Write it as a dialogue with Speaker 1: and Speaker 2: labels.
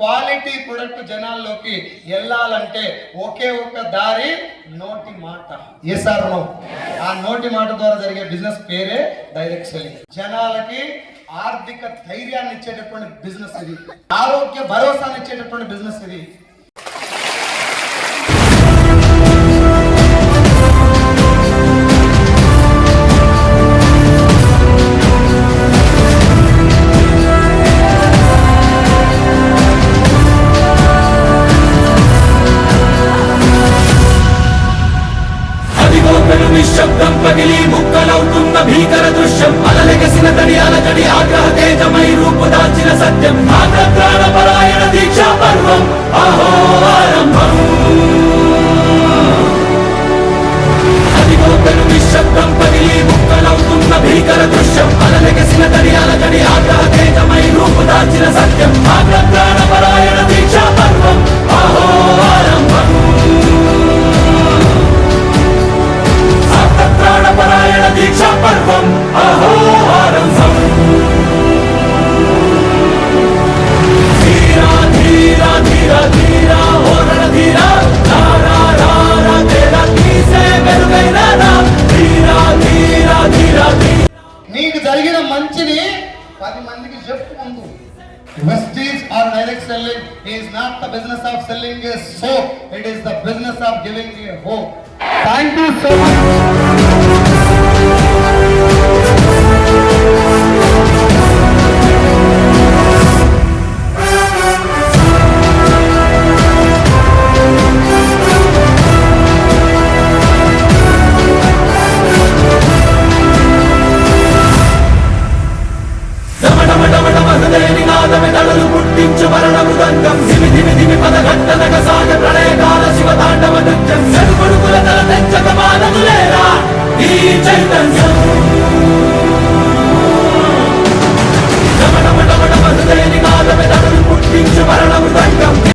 Speaker 1: Quality product జనాల్లోకి వెళ్ళాలంటే ఒకే ఒక్క దారి నోటి మాట. Yes or no? ఆ నోటి మాట ద్వారా జరిగే బిజినెస్ పేరే డైరెక్ట్ సెల్లింగ్. జనాలకి ఆర్థిక ధైర్యాన్ని ఇచ్చేటటువంటి బిజినెస్ ఇది, ఆరోగ్య భరోసాని ఇచ్చేటటువంటి బిజినెస్ ఇది.
Speaker 2: నిశ్శబ్దం పగిలి ముక్కలవుతున్న భీకర దృశ్యం, అలలెగసిన తడి అలజడి ఆగ్రహ తేజమై రూపు దాల్చిన సత్యం, ఆగ్రహ పరాయణ దీక్షా పర్వం అహో ఆరంభం. అదిగో పెను నిశ్శబ్దం పగిలి ముక్కలవుతున్న భీకర దృశ్యం, అలలెగసిన తడి అలజడి ఆగ్రహ తేజమై రూపు దాల్చిన సత్యం, ఆగ్రహ పరాయణ దీక్షా పర్వం అహో ఆరంభం. ప్రాణపరాయణ దీక్షా పర్వం అహో ఆరంభం. ధీరా ధీరా ధీరా ధీరా ఓరణ ధీరా రారా రారా తేరా తీసే మెరుగైన ధీరా ధీరా ధీరా ధీరా.
Speaker 1: నీకు జరిగిన మంచిని 10 మందికి చెప్పుకుంటూ. Prestige or direct selling is not the business of selling a soap, it is the business of giving a hope. Thank you so much.